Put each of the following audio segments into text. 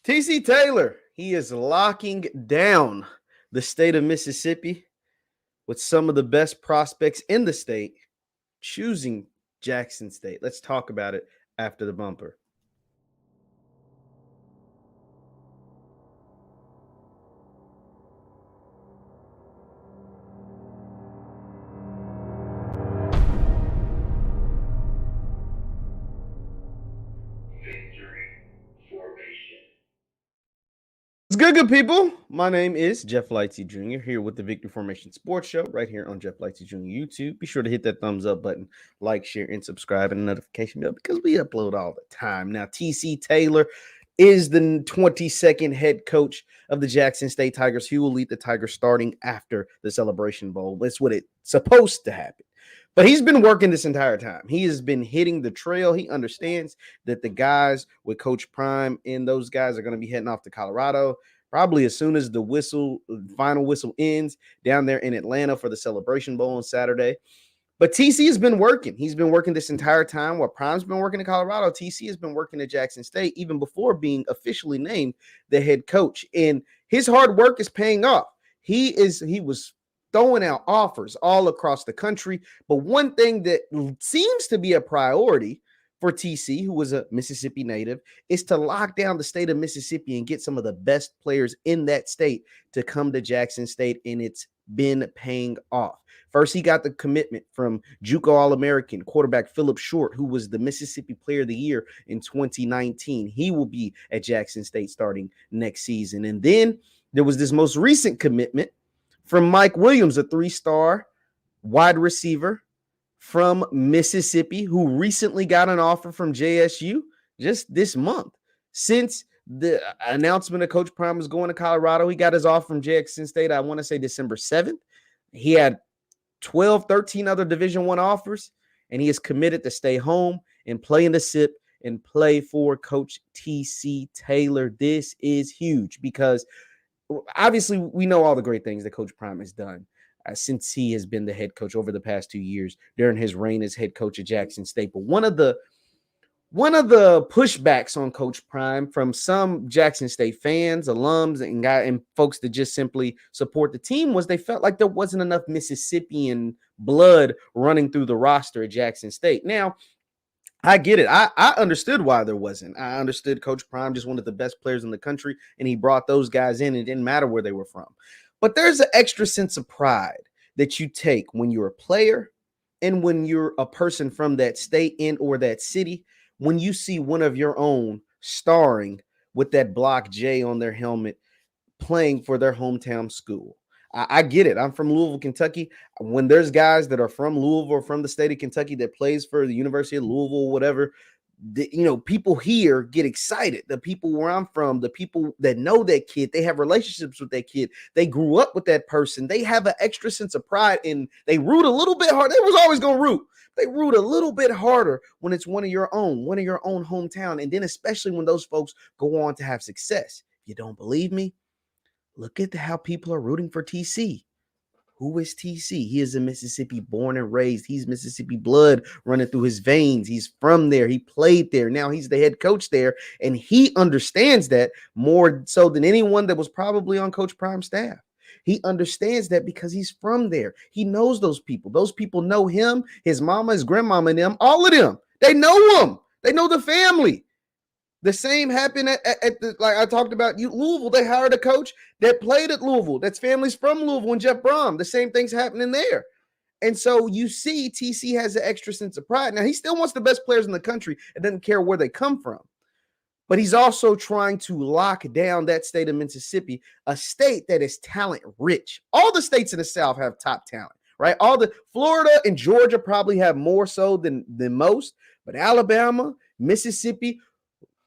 TC Taylor, he is locking down the state of Mississippi with some of the best prospects in the state, choosing Jackson State. Let's talk about it after the bumper. What's good people? My name is JeffLightsyJr. here with the Victory Formation Sports Show right here on JeffLightsy Jr. YouTube. Be sure to hit that thumbs up button, like, share, and subscribe, and the notification bell because we upload all the time. Now, TC Taylor is the 22nd head coach of the Jackson State Tigers. He will lead the Tigers starting after the Celebration Bowl. That's what it's supposed to happen. But he's been working this entire time. He has been hitting the trail. He understands that the guys with Coach Prime and those guys are going to be heading off to Colorado probably as soon as the final whistle ends down there in Atlanta for the Celebration Bowl on Saturday. But TC has been working. He's been working this entire time while Prime's been working in Colorado. TC has been working at Jackson State even before being officially named the head coach. And his hard work is paying off. He was throwing out offers all across the country. But one thing that seems to be a priority for TC, who was a Mississippi native, is to lock down the state of Mississippi and get some of the best players in that state to come to Jackson State, and it's been paying off. First, he got the commitment from JUCO All-American quarterback Phillip Short, who was the Mississippi Player of the Year in 2019. He will be at Jackson State starting next season. And then there was this most recent commitment from Mike Williams, a 3-star wide receiver from Mississippi, who recently got an offer from JSU just this month. Since the announcement of Coach Prime was going to Colorado, he got his offer from Jackson State, I want to say December 7th. He had 12, 13 other Division I offers, and he is committed to stay home and play in the SIP and play for Coach TC Taylor. This is huge because obviously we know all the great things that Coach Prime has done since he has been the head coach over the past 2 years during his reign as head coach at Jackson State. But one of the pushbacks on Coach Prime from some Jackson State fans, alums, and folks that just simply support the team was they felt like there wasn't enough Mississippian blood running through the roster at Jackson State. Now, I get it. I understood why there wasn't. I understood Coach Prime just wanted the best players in the country, and he brought those guys in. It didn't matter where they were from. But there's an extra sense of pride that you take when you're a player and when you're a person from that state and or that city, when you see one of your own starring with that block J on their helmet playing for their hometown school. I get it. I'm from Louisville, Kentucky. When there's guys that are from Louisville or from the state of Kentucky that plays for the University of Louisville, whatever, people here get excited. The people where I'm from, the people that know that kid, they have relationships with that kid. They grew up with that person. They have an extra sense of pride, and they root a little bit hard. They was always going to root. They root a little bit harder when it's one of your own hometown. And then especially when those folks go on to have success. If you don't believe me, look at how people are rooting for TC. Who is TC? He is a Mississippi born and raised. He's Mississippi blood running through his veins. He's from there. He played there. Now he's the head coach there. And he understands that more so than anyone that was probably on Coach Prime's staff. He understands that because he's from there. He knows those people. Those people know him, his mama, his grandmama, and them, all of them. They know him. They know the family. The same happened at the, like I talked about, Louisville. They hired a coach that played at Louisville. That's families from Louisville and Jeff Brom. The same thing's happening there. And so you see TC has an extra sense of pride. Now, he still wants the best players in the country. It doesn't care where they come from. But he's also trying to lock down that state of Mississippi, a state that is talent rich. All the states in the South have top talent, right? All the Florida and Georgia probably have more so than most. But Alabama, Mississippi,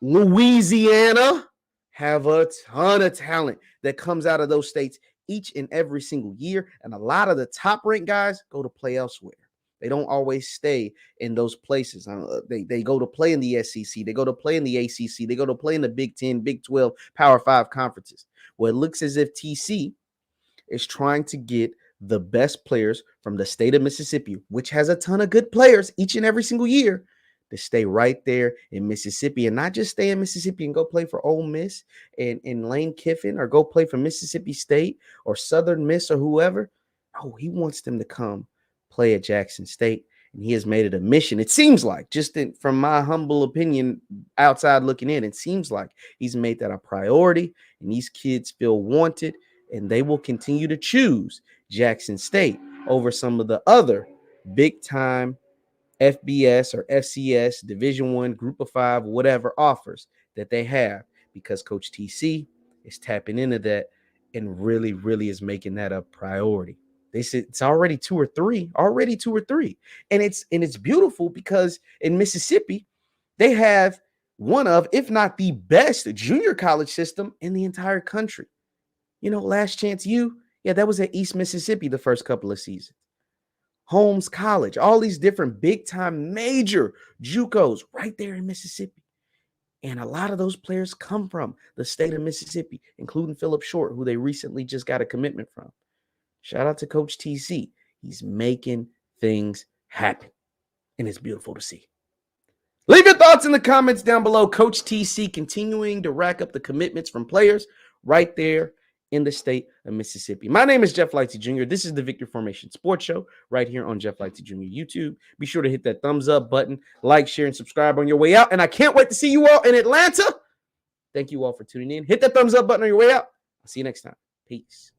Louisiana have a ton of talent that comes out of those states each and every single year. And a lot of the top ranked guys go to play elsewhere. They don't always stay in those places. They go to play in the SEC. They go to play in the ACC. They go to play in the Big 10, Big 12, Power 5 conferences. Well, it looks as if TC is trying to get the best players from the state of Mississippi, which has a ton of good players each and every single year, to stay right there in Mississippi and not just stay in Mississippi and go play for Ole Miss and Lane Kiffin or go play for Mississippi State or Southern Miss or whoever. No, he wants them to come play at Jackson State. And he has made it a mission. It seems like, from my humble opinion, outside looking in, it seems like he's made that a priority. And these kids feel wanted, and they will continue to choose Jackson State over some of the other big-time FBS or FCS, Division I, Group of Five, whatever offers that they have, because Coach TC is tapping into that and really, really is making that a priority. They said it's already two or three. And it's beautiful because in Mississippi, they have one of, if not the best junior college system in the entire country. Last Chance U, that was at East Mississippi the first couple of seasons. Holmes College, all these different big-time major JUCOs right there in Mississippi. And a lot of those players come from the state of Mississippi, including Phillip Short, who they recently just got a commitment from. Shout out to Coach TC. He's making things happen, and it's beautiful to see. Leave your thoughts in the comments down below. Coach TC continuing to rack up the commitments from players right there in the state of Mississippi. My name is JeffLightsyJr. This is the Victory Formation Sports Show right here on JeffLightsy Jr. YouTube. Be sure to hit that thumbs up button, like, share, and subscribe on your way out. And I can't wait to see you all in Atlanta. Thank you all for tuning in. Hit that thumbs up button on your way out. I'll see you next time. Peace.